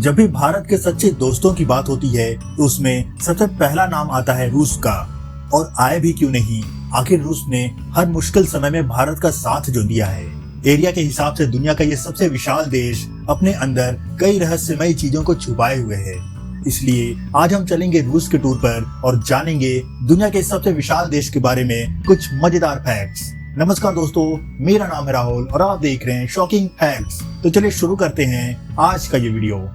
जब भी भारत के सच्चे दोस्तों की बात होती है तो उसमें सबसे पहला नाम आता है रूस का। और आए भी क्यों नहीं, आखिर रूस ने हर मुश्किल समय में भारत का साथ जो दिया है। एरिया के हिसाब से दुनिया का ये सबसे विशाल देश अपने अंदर कई रहस्यमयी चीजों को छुपाए हुए है। इसलिए आज हम चलेंगे रूस के टूर पर और जानेंगे दुनिया के सबसे विशाल देश के बारे में कुछ मजेदार फैक्ट्स। नमस्कार दोस्तों, मेरा नाम है राहुल और आप देख रहे हैं शॉकिंग फैक्ट्स। तो चलिए शुरू करते हैं आज का ये वीडियो।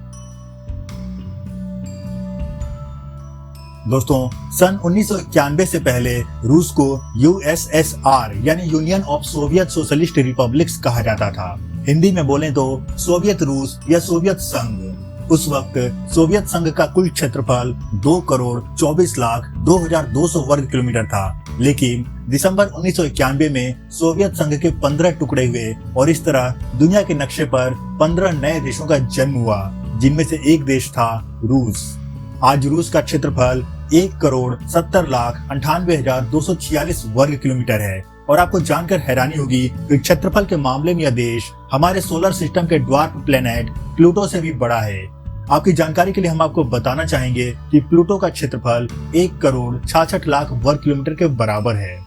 दोस्तों, सन 1991 से पहले रूस को यूएसएसआर यानी union of Soviet socialist republics कहा जाता था। हिंदी में बोलें तो सोवियत रूस या सोवियत संघ। उस वक्त सोवियत संघ का कुल क्षेत्रफल 2,24,02,200 वर्ग किलोमीटर था। लेकिन दिसंबर 1991 में सोवियत संघ के 15 टुकड़े हुए और इस तरह दुनिया के नक्शे पर 15 नए देशों का जन्म हुआ, जिनमें से एक देश था रूस। आज रूस का क्षेत्रफल 1,70,98,246 वर्ग किलोमीटर है। और आपको जानकर हैरानी होगी कि क्षेत्रफल के मामले में यह देश हमारे सोलर सिस्टम के ड्वार्फ प्लेनेट प्लूटो से भी बड़ा है। आपकी जानकारी के लिए हम आपको बताना चाहेंगे कि प्लूटो का क्षेत्रफल 1,66,00,000 वर्ग किलोमीटर के बराबर है।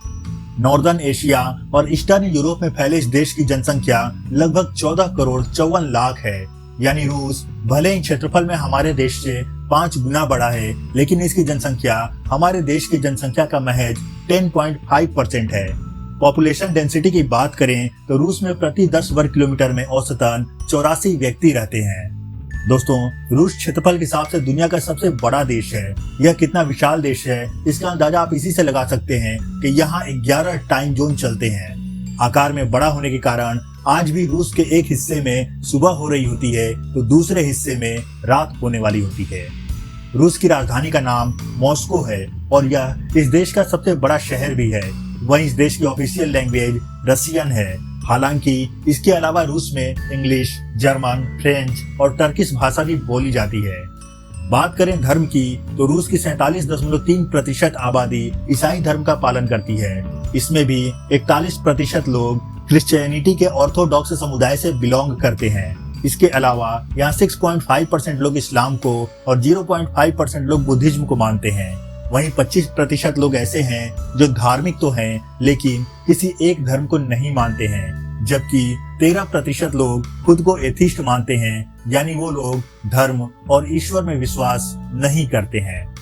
नॉर्दर्न एशिया और ईस्टर्न यूरोप में फैले इस देश की जनसंख्या लगभग 14,54,00,000 है। यानी रूस भले ही क्षेत्रफल में हमारे देश से 5 गुना बड़ा है, लेकिन इसकी जनसंख्या हमारे देश की जनसंख्या का महज 10.5% है। पॉपुलेशन डेंसिटी की बात करें तो रूस में प्रति 10 वर्ग किलोमीटर में औसतन 84 व्यक्ति रहते हैं। दोस्तों, रूस क्षेत्रफल के हिसाब से दुनिया का सबसे बड़ा देश है। यह कितना विशाल देश है, इसका अंदाजा आप इसी से लगा सकते हैं कि यहाँ 11 टाइम जोन चलते हैं। आकार में बड़ा होने के कारण आज भी रूस के एक हिस्से में सुबह हो रही होती है तो दूसरे हिस्से में रात होने वाली होती है। रूस की राजधानी का नाम मॉस्को है और यह इस देश का सबसे बड़ा शहर भी है। वहीं इस देश की ऑफिशियल लैंग्वेज रशियन है। हालांकि इसके अलावा रूस में इंग्लिश, जर्मन, फ्रेंच और टर्किश भाषा भी बोली जाती है। बात करें धर्म की तो रूस की 47.3% आबादी ईसाई धर्म का पालन करती है। इसमें भी 41% लोग क्रिश्चियनिटी के ऑर्थोडॉक्स समुदाय से बिलोंग करते हैं। इसके अलावा यहाँ 6.5% लोग इस्लाम को और 0.5% लोग बुद्धिज्म को मानते हैं। वहीं 25% लोग ऐसे हैं जो धार्मिक तो हैं लेकिन किसी एक धर्म को नहीं मानते हैं, जबकि 13% लोग खुद को एथिस्ट मानते हैं, यानी वो लोग धर्म और ईश्वर में विश्वास नहीं करते हैं।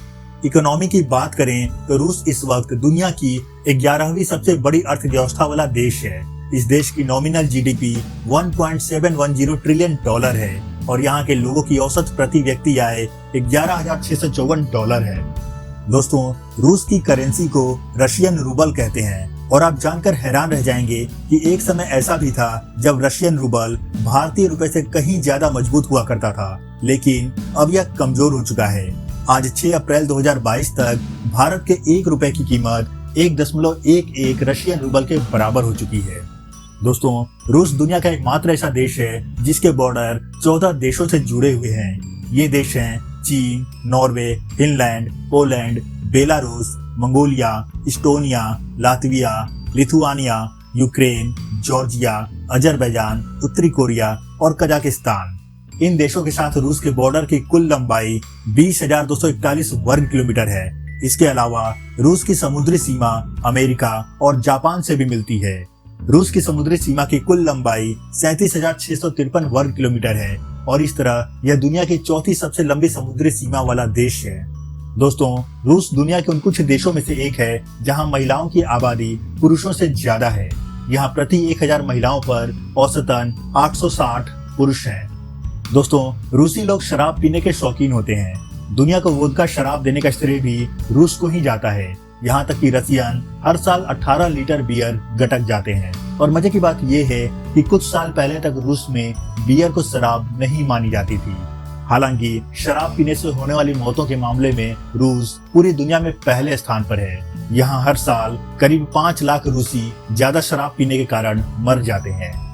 इकोनॉमी की बात करें तो रूस इस वक्त दुनिया की 11वीं सबसे बड़ी अर्थव्यवस्था वाला देश है। इस देश की नॉमिनल जीडीपी $1.710 ट्रिलियन है और यहाँ के लोगों की औसत प्रति व्यक्ति आय $11,654 है। दोस्तों, रूस की करेंसी को रशियन रूबल कहते हैं और आप जानकर हैरान रह जाएंगे कि एक समय ऐसा भी था जब रशियन रूबल भारतीय रुपए से कहीं ज्यादा मजबूत हुआ करता था, लेकिन अब यह कमजोर हो चुका है। आज 6 अप्रैल 2022 तक भारत के 1 रुपए की कीमत 1.11 रशियन रूबल के बराबर हो चुकी है। दोस्तों, रूस दुनिया का एकमात्र ऐसा देश है जिसके बॉर्डर 14 देशों से जुड़े हुए हैं। ये देश हैं चीन, Norway, Finland, Poland, Belarus, Mongolia, Estonia, Latvia, Lithuania, Ukraine, Georgia, Azerbaijan, उत्तरी कोरिया और कजाकिस्तान। इन देशों के साथ रूस के बॉर्डर की कुल लंबाई 20,241 वर्ग किलोमीटर है। इसके अलावा रूस की समुद्री सीमा अमेरिका और जापान से भी मिलती है। रूस की समुद्री सीमा की कुल लंबाई 37,653 वर्ग किलोमीटर है और इस तरह यह दुनिया की चौथी सबसे लंबी समुद्री सीमा वाला देश है। दोस्तों, रूस दुनिया के उन कुछ देशों में से एक है जहां महिलाओं की आबादी पुरुषों से ज्यादा है। यहाँ प्रति 1000 महिलाओं पर औसतन 860 पुरुष हैं। दोस्तों, रूसी लोग शराब पीने के शौकीन होते हैं। दुनिया को वोदका शराब देने का श्रेय भी रूस को ही जाता है। यहाँ तक कि रसियन हर साल 18 लीटर बियर गटक जाते हैं। और मजे की बात यह है कि कुछ साल पहले तक रूस में बियर को शराब नहीं मानी जाती थी। हालांकि शराब पीने से होने वाली मौतों के मामले में रूस पूरी दुनिया में पहले स्थान पर है। यहाँ हर साल करीब 5 लाख रूसी ज्यादा शराब पीने के कारण मर जाते हैं।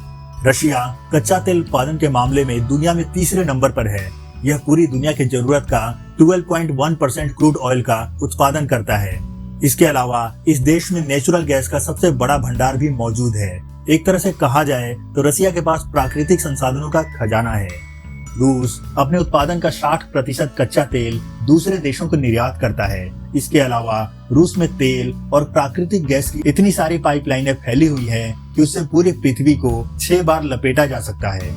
रशिया कच्चा तेल उत्पादन के मामले में दुनिया में तीसरे नंबर पर है। यह पूरी दुनिया की जरूरत का 12.1% क्रूड ऑयल का उत्पादन करता है। इसके अलावा इस देश में नेचुरल गैस का सबसे बड़ा भंडार भी मौजूद है। एक तरह से कहा जाए तो रसिया के पास प्राकृतिक संसाधनों का खजाना है। रूस अपने उत्पादन का 60% कच्चा तेल दूसरे देशों को निर्यात करता है। इसके अलावा रूस में तेल और प्राकृतिक गैस की इतनी सारी पाइपलाइनें फैली हुई है कि उससे पूरी पृथ्वी को 6 बार लपेटा जा सकता है।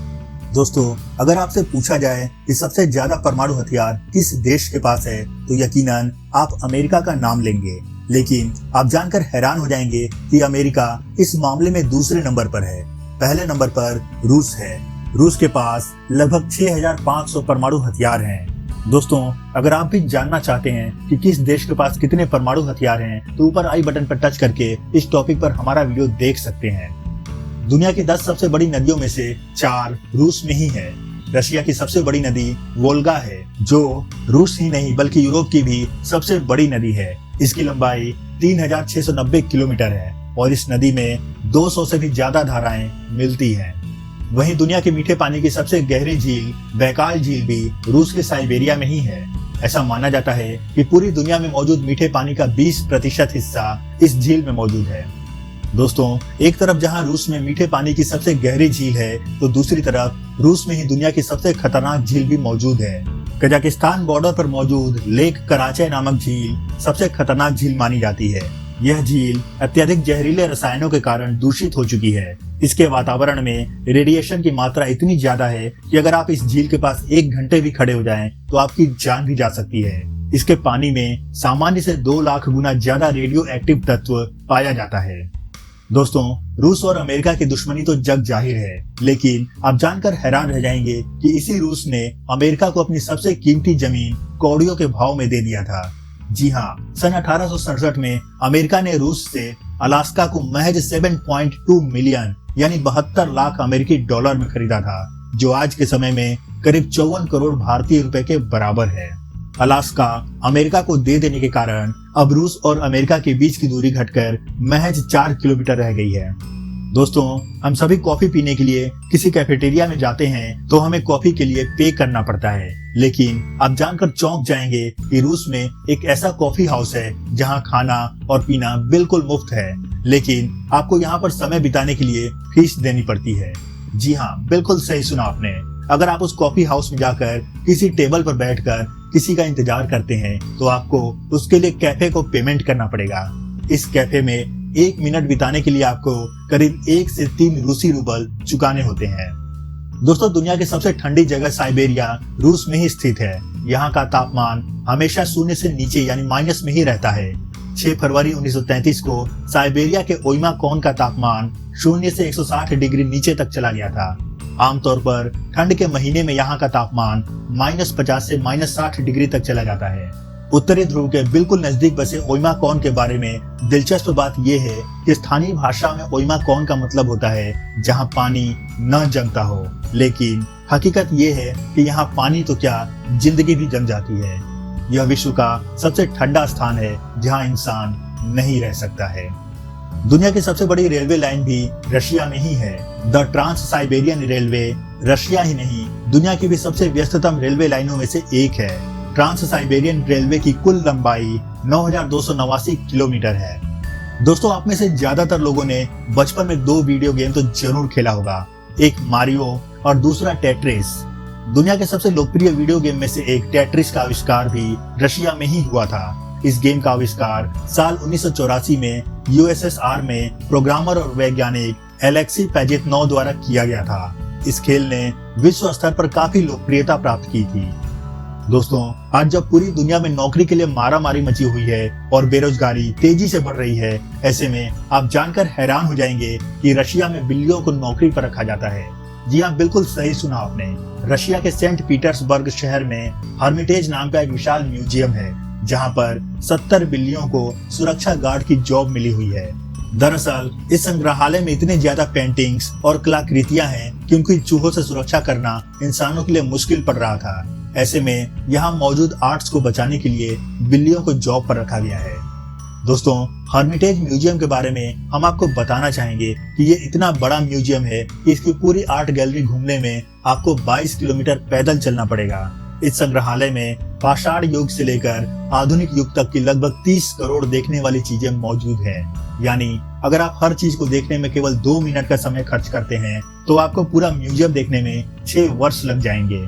दोस्तों, अगर आपसे पूछा जाए कि सबसे ज्यादा परमाणु हथियार किस देश के पास है, तो यकीनन आप अमेरिका का नाम लेंगे। लेकिन आप जानकर हैरान हो जाएंगे कि अमेरिका इस मामले में दूसरे नंबर पर है। पहले नंबर पर रूस है। रूस के पास लगभग 6500 परमाणु हथियार हैं। दोस्तों, अगर आप भी जानना चाहते हैं कि किस देश के पास कितने परमाणु हथियार हैं, तो ऊपर आई बटन पर टच करके इस टॉपिक पर हमारा वीडियो देख सकते हैं। दुनिया की 10 सबसे बड़ी नदियों में से 4 रूस में ही है। रशिया की सबसे बड़ी नदी वोल्गा है, जो रूस ही नहीं बल्कि यूरोप की भी सबसे बड़ी नदी है। इसकी लंबाई 3690 किलोमीटर है और इस नदी में 200 से भी ज्यादा धाराएं मिलती हैं। वहीं दुनिया के मीठे पानी की सबसे गहरी झील बैकाल झील भी रूस के साइबेरिया में ही है। ऐसा माना जाता है कि पूरी दुनिया में मौजूद मीठे पानी का 20% हिस्सा इस झील में मौजूद है। दोस्तों, एक तरफ जहां रूस में मीठे पानी की सबसे गहरी झील है, तो दूसरी तरफ रूस में ही दुनिया की सबसे खतरनाक झील भी मौजूद है। कजाकिस्तान बॉर्डर पर मौजूद लेक कराचे नामक झील सबसे खतरनाक झील मानी जाती है। यह झील अत्यधिक जहरीले रसायनों के कारण दूषित हो चुकी है। इसके वातावरण में रेडिएशन की मात्रा इतनी ज्यादा है कि अगर आप इस झील के पास 1 घंटे भी खड़े हो जाएं, तो आपकी जान भी जा सकती है। इसके पानी में सामान्य से 2 लाख गुना ज्यादा रेडियो एक्टिव तत्व पाया जाता है। दोस्तों, रूस और अमेरिका की दुश्मनी तो जग जाहिर है, लेकिन आप जानकर हैरान रह जाएंगे कि इसी रूस ने अमेरिका को अपनी सबसे कीमती जमीन कौड़ियों के भाव में दे दिया था। जी हाँ, सन 1867 में अमेरिका ने रूस से अलास्का को महज 7.2 मिलियन यानी 72 लाख अमेरिकी डॉलर में खरीदा था, जो आज के समय में करीब 54 करोड़ भारतीय रुपए के बराबर है। अलास्का अमेरिका को दे देने के कारण अब रूस और अमेरिका के बीच की दूरी घटकर महज 4 किलोमीटर रह गई है। दोस्तों, हम सभी कॉफी पीने के लिए किसी कैफेटेरिया में जाते हैं तो हमें कॉफी के लिए पे करना पड़ता है, लेकिन आप जानकर चौंक जाएंगे कि रूस में एक ऐसा कॉफी हाउस है जहां खाना और पीना बिल्कुल मुफ्त है, लेकिन आपको यहां पर समय बिताने के लिए फीस देनी पड़ती है। जी हाँ, बिल्कुल सही सुना आपने। अगर आप उस कॉफी हाउस में जाकर किसी टेबल पर बैठकर किसी का इंतजार करते हैं, तो आपको उसके लिए कैफे को पेमेंट करना पड़ेगा। इस कैफे में 1 मिनट बिताने के लिए आपको करीब 1 से 3 रूसी रूबल चुकाने होते हैं। दोस्तों, दुनिया की सबसे ठंडी जगह साइबेरिया रूस में ही स्थित है। यहाँ का तापमान हमेशा 0 से नीचे यानी माइनस में ही रहता है। 6 फरवरी 1933 को साइबेरिया के ओइमाकॉन का तापमान 0 से 160 डिग्री नीचे तक चला गया था। आमतौर पर ठंड के महीने में यहाँ का तापमान -50 से -60 डिग्री तक चला जाता है। उत्तरी ध्रुव के बिल्कुल नजदीक बसे ओइमाकॉन के बारे में दिलचस्प बात यह है कि स्थानीय भाषा में ओइमाकॉन का मतलब होता है जहाँ पानी न जमता हो, लेकिन हकीकत यह है कि यहाँ पानी तो क्या, जिंदगी भी जम जाती है। यह विश्व का सबसे ठंडा स्थान है जहाँ इंसान नहीं रह सकता है। दुनिया की सबसे बड़ी रेलवे लाइन भी रशिया में ही है। The trans Siberian railway Russia ही नहीं, दुनिया की भी सबसे व्यस्ततम रेलवे लाइनों में से एक है। ट्रांस साइबेरियन रेलवे की कुल लंबाई 9289 किलोमीटर है। दोस्तों, आप में से ज्यादातर लोगों ने बचपन में 2 वीडियो गेम तो जरूर खेला होगा, एक मारियो और दूसरा टेट्रिस। दुनिया के सबसे लोकप्रिय वीडियो गेम में से एक टेट्रिस का आविष्कार भी रशिया में ही हुआ था। इस गेम का आविष्कार साल 1984 में यूएसएसआर में प्रोग्रामर और वैज्ञानिक एलेक्सी पेजेटनोव द्वारा किया गया था। इस खेल ने विश्व स्तर पर काफी लोकप्रियता प्राप्त की थी। दोस्तों, आज जब पूरी दुनिया में नौकरी के लिए मारामारी मची हुई है और बेरोजगारी तेजी से बढ़ रही है, ऐसे में आप जानकर हैरान हो जाएंगे कि रशिया में बिल्लियों को नौकरी पर रखा जाता है। जी हाँ, बिल्कुल सही सुना आपने। रशिया के सेंट पीटर्सबर्ग शहर में हर्मिटेज नाम का एक विशाल म्यूजियम है, जहाँ पर 70 बिल्लियों को सुरक्षा गार्ड की जॉब मिली हुई है। दरअसल इस संग्रहालय में इतने ज्यादा पेंटिंग्स और कलाकृतियां हैं कि उनकी चूहों से सुरक्षा करना इंसानों के लिए मुश्किल पड़ रहा था। ऐसे में यहाँ मौजूद आर्ट्स को बचाने के लिए बिल्लियों को जॉब पर रखा गया है। दोस्तों, हर्मिटेज म्यूजियम के बारे में हम आपको बताना चाहेंगे कि ये इतना बड़ा म्यूजियम है कि इसकी पूरी आर्ट गैलरी घूमने में आपको 22 किलोमीटर पैदल चलना पड़ेगा। इस संग्रहालय में पाषाण युग से लेकर आधुनिक युग तक की लगभग 30 करोड़ देखने वाली चीजें मौजूद हैं। यानी अगर आप हर चीज को देखने में केवल 2 मिनट का समय खर्च करते हैं, तो आपको पूरा म्यूजियम देखने में 6 वर्ष लग जाएंगे।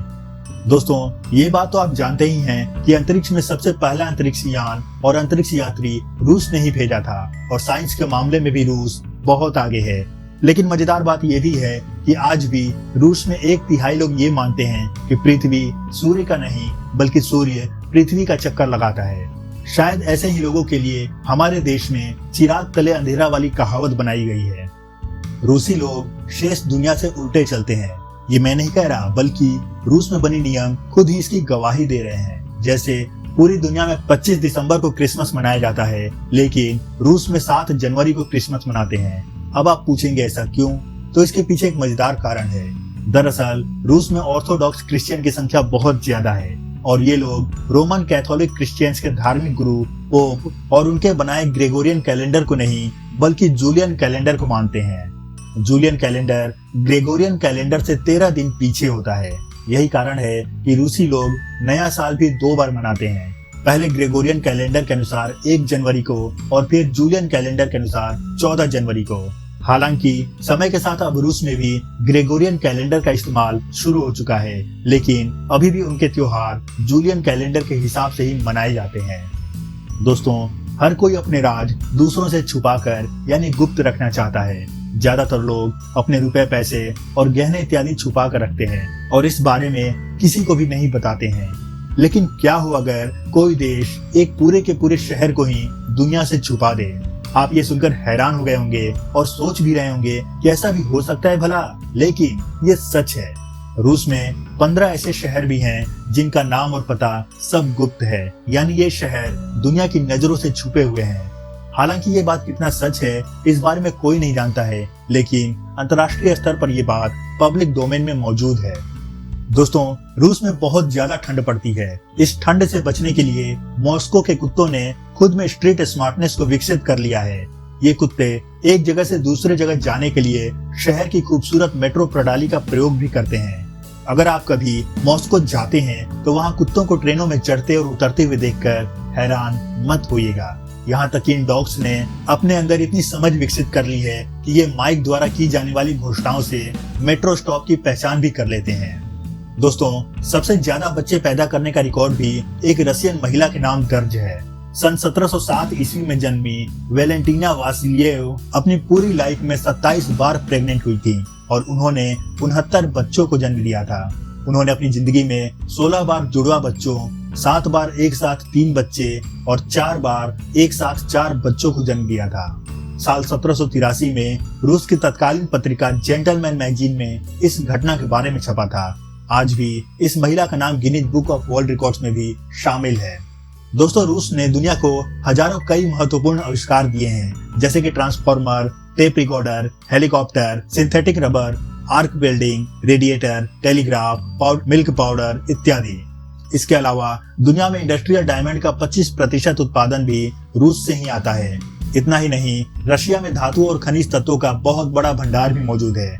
दोस्तों, ये बात तो आप जानते ही हैं कि अंतरिक्ष में सबसे पहला अंतरिक्ष यान और अंतरिक्ष यात्री रूस ने ही भेजा था और साइंस के मामले में भी रूस बहुत आगे है। लेकिन मजेदार बात यह भी है कि आज भी रूस में 1/3 लोग ये मानते हैं कि पृथ्वी सूर्य का नहीं बल्कि सूर्य पृथ्वी का चक्कर लगाता है। शायद ऐसे ही लोगों के लिए हमारे देश में चिराग तले अंधेरा वाली कहावत बनाई गई है। रूसी लोग शेष दुनिया से उल्टे चलते हैं। ये मैं नहीं कह रहा, बल्कि रूस में बनी नियम खुद ही इसकी गवाही दे रहे हैं। जैसे पूरी दुनिया में 25 दिसंबर को क्रिसमस मनाया जाता है, लेकिन रूस में 7 जनवरी को क्रिसमस मनाते हैं। अब आप पूछेंगे ऐसा क्यों? तो इसके पीछे एक मजेदार कारण है। दरअसल रूस में ऑर्थोडॉक्स क्रिश्चियन की संख्या बहुत ज्यादा है और ये लोग रोमन कैथोलिक क्रिश्चियंस के धार्मिक गुरु पोप और उनके बनाए ग्रेगोरियन कैलेंडर को नहीं बल्कि जूलियन कैलेंडर को मानते हैं। जूलियन कैलेंडर ग्रेगोरियन कैलेंडर से 13 दिन पीछे होता है। यही कारण है कि रूसी लोग नया साल भी 2 बार मनाते हैं, पहले ग्रेगोरियन कैलेंडर के अनुसार 1 जनवरी को और फिर जूलियन कैलेंडर के अनुसार 14 जनवरी को। हालांकि समय के साथ अब रूस में भी ग्रेगोरियन कैलेंडर का इस्तेमाल शुरू हो चुका है, लेकिन अभी भी उनके त्योहार जूलियन कैलेंडर के हिसाब से ही मनाए जाते हैं। दोस्तों, हर कोई अपने राज दूसरों से छुपाकर यानी गुप्त रखना चाहता है। ज्यादातर लोग अपने रुपए, पैसे और गहने इत्यादि छुपा कर रखते हैं और इस बारे में किसी को भी नहीं बताते हैं। लेकिन क्या हो अगर कोई देश एक पूरे के पूरे शहर को ही दुनिया से छुपा दे? आप ये सुनकर हैरान हो गए होंगे और सोच भी रहे होंगे कि ऐसा भी हो सकता है भला, लेकिन ये सच है। रूस में 15 ऐसे शहर भी हैं जिनका नाम और पता सब गुप्त है, यानी ये शहर दुनिया की नजरों से छुपे हुए हैं। हालांकि ये बात कितना सच है इस बारे में कोई नहीं जानता है, लेकिन अंतर्राष्ट्रीय स्तर पर यह बात पब्लिक डोमेन में मौजूद है। दोस्तों, रूस में बहुत ज्यादा ठंड पड़ती है। इस ठंड से बचने के लिए मॉस्को के कुत्तों ने खुद में स्ट्रीट स्मार्टनेस को विकसित कर लिया है। ये कुत्ते एक जगह से दूसरे जगह जाने के लिए शहर की खूबसूरत मेट्रो प्रणाली का प्रयोग भी करते हैं। अगर आप कभी मॉस्को जाते हैं तो वहाँ कुत्तों को ट्रेनों में चढ़ते और उतरते हुए देखकर हैरान मत होइएगा। यहाँ तक कि इन डॉग्स ने अपने अंदर इतनी समझ विकसित कर ली है कि ये माइक द्वारा की जाने वाली घोषणाओं से मेट्रो स्टॉप की पहचान भी कर लेते हैं। दोस्तों, सबसे ज्यादा बच्चे पैदा करने का रिकॉर्ड भी एक रशियन महिला के नाम दर्ज है। सन 1707 ईस्वी में जन्मी वेलेंटीना वासिलिएव अपनी पूरी लाइफ में 27 बार प्रेग्नेंट हुई थी और उन्होंने 69 बच्चों को जन्म दिया था। उन्होंने अपनी जिंदगी में 16 बार जुड़वा बच्चों, 7 बार एक साथ 3 बच्चे और 4 बार एक साथ 4 बच्चों को जन्म दिया था। साल 1783 में रूस की तत्कालीन पत्रिका जेंटलमैन मैगजीन में इस घटना के बारे में छपा था। आज भी इस महिला का नाम Guinness book of world records में भी शामिल है। दोस्तों, रूस ने दुनिया को हजारों कई महत्वपूर्ण आविष्कार दिए हैं, जैसे कि transformer, tape recorder, helicopter, synthetic rubber, arc welding, radiator, telegraph, milk powder इत्यादि। इसके अलावा दुनिया में इंडस्ट्रियल डायमंड का 25% उत्पादन भी रूस से ही आता है। इतना ही नहीं, रशिया में धातु और खनिज तत्वों का बहुत बड़ा भंडार भी मौजूद है।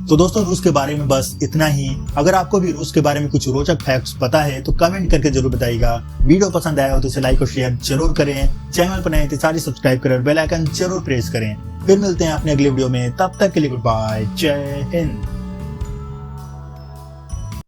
तो दोस्तों, रूस के बारे में बस इतना ही। अगर आपको भी रूस के बारे में कुछ रोचक फैक्ट्स पता है तो कमेंट करके जरूर बताइएगा। वीडियो पसंद आया हो तो इसे लाइक और शेयर जरूर करें। चैनल पर नए तो सारी सब्सक्राइब करें और बेल आइकन जरूर प्रेस करें। फिर मिलते हैं अपने अगले वीडियो में, तब तक के लिए गुड बाय, जय हिंद।